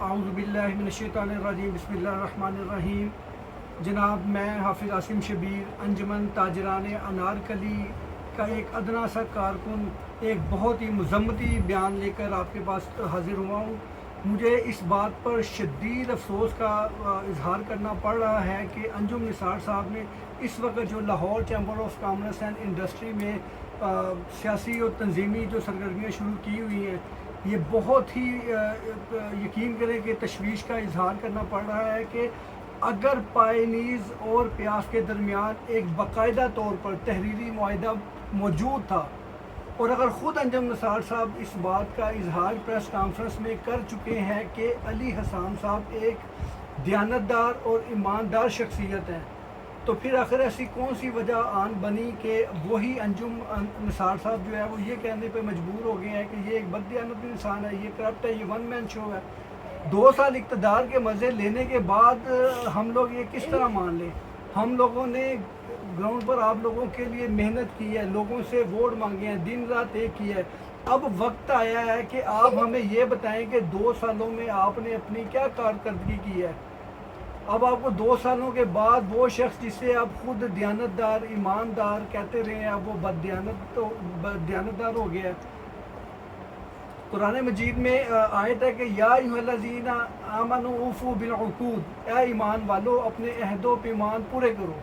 اعوذ باللہ من الشیطان الرجیم بسم اللہ الرحمن الرحیم۔ جناب میں حافظ عاصم شبیر انجمن تاجران انارکلی کا ایک ادنا سا کارکن ایک بہت ہی مذمتی بیان لے کر آپ کے پاس حاضر ہوا ہوں۔ مجھے اس بات پر شدید افسوس کا اظہار کرنا پڑ رہا ہے کہ انجم نثار صاحب نے اس وقت جو Lahore chamber of commerce and industry میں سیاسی اور تنظیمی جو سرگرمیاں شروع کی ہوئی ہیں، یہ بہت ہی یقین کریں کہ تشویش کا اظہار کرنا پڑ رہا ہے کہ اگر پائنیز اور پیاف کے درمیان ایک باقاعدہ طور پر تحریری معاہدہ موجود تھا، اور اگر خود انجم نثار صاحب اس بات کا اظہار پریس کانفرنس میں کر چکے ہیں کہ علی حسان صاحب ایک دیانتدار اور ایماندار شخصیت ہیں، تو پھر آخر ایسی کون سی وجہ آن بنی کہ وہی انجم نثار صاحب جو ہے وہ یہ کہنے پہ مجبور ہو گئے ہیں کہ یہ ایک بددیانت انسان ہے، یہ کرپٹ ہے، یہ ون مین شو ہے۔ 2 سال اقتدار کے مزے لینے کے بعد ہم لوگ یہ کس طرح مان لیں؟ ہم لوگوں نے گراؤنڈ پر آپ لوگوں کے لیے محنت کی ہے، لوگوں سے ووٹ مانگے ہیں، دن رات ایک کی ہے۔ اب وقت آیا ہے کہ آپ ہمیں یہ بتائیں کہ 2 سالوں میں آپ نے اپنی کیا کارکردگی کی ہے۔ اب آپ کو 2 سالوں کے بعد وہ شخص جسے آپ خود دیانتدار ایماندار کہتے رہے ہیں، اب وہ بددیانتدار ہو گیا ہے۔ قرآن مجید میں آیت ہے کہ یا ایھا الذین آمنوا اوفوا بالعقود، اے ایمان والو اپنے عہد و پیمان پورے کرو۔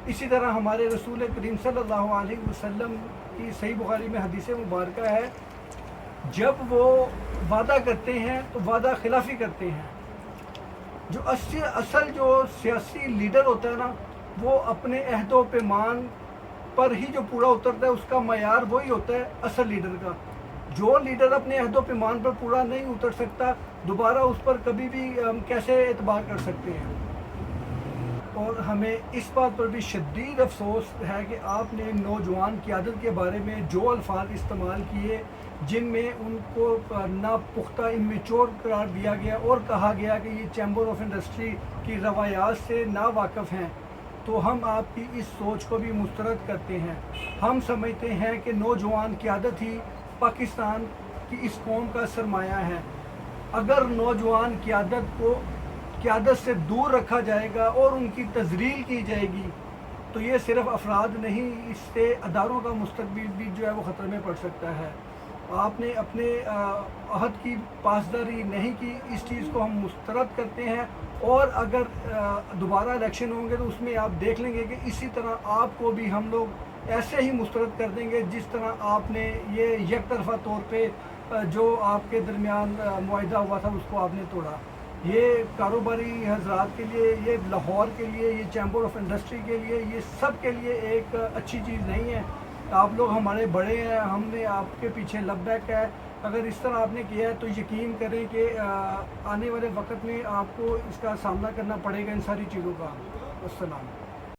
اسی طرح ہمارے رسول کریم صلی اللہ علیہ وسلم کی صحیح بخاری میں حدیث مبارکہ ہے، جب وہ وعدہ کرتے ہیں تو وعدہ خلافی کرتے ہیں۔ جو اصل جو سیاسی لیڈر ہوتا ہے نا، وہ اپنے عہد و پیمان پر ہی جو پورا اترتا ہے، اس کا معیار وہی ہوتا ہے اصل لیڈر کا۔ جو لیڈر اپنے عہد و پیمان پر پورا نہیں اتر سکتا، دوبارہ اس پر کبھی بھی کیسے اعتبار کر سکتے ہیں؟ اور ہمیں اس بات پر بھی شدید افسوس ہے کہ آپ نے نوجوان قیادت کے بارے میں جو الفاظ استعمال کیے، جن میں ان کو ناپختہ امیچور قرار دیا گیا اور کہا گیا کہ یہ چیمبر آف انڈسٹری کی روایات سے ناواقف ہیں، تو ہم آپ کی اس سوچ کو بھی مسترد کرتے ہیں۔ ہم سمجھتے ہیں کہ نوجوان قیادت ہی پاکستان کی اس قوم کا سرمایہ ہے۔ اگر نوجوان قیادت سے دور رکھا جائے گا اور ان کی تذلیل کی جائے گی، تو یہ صرف افراد نہیں، اس سے اداروں کا مستقبل بھی جو ہے وہ خطرے میں پڑ سکتا ہے۔ آپ نے اپنے عہد کی پاسداری نہیں کی، اس چیز کو ہم مسترد کرتے ہیں، اور اگر دوبارہ الیکشن ہوں گے تو اس میں آپ دیکھ لیں گے کہ اسی طرح آپ کو بھی ہم لوگ ایسے ہی مسترد کر دیں گے جس طرح آپ نے یہ یک طرفہ طور پہ جو آپ کے درمیان معاہدہ ہوا تھا اس کو آپ نے توڑا۔ یہ کاروباری حضرات کے لیے، یہ لاہور کے لیے، یہ چیمبر آف انڈسٹری کے لیے، یہ سب کے لیے ایک اچھی چیز نہیں ہے۔ آپ لوگ ہمارے بڑے ہیں، ہم نے آپ کے پیچھے لبیک ہے۔ اگر اس طرح آپ نے کیا ہے تو یقین کریں کہ آنے والے وقت میں آپ کو اس کا سامنا کرنا پڑے گا ان ساری چیزوں کا۔ السلام۔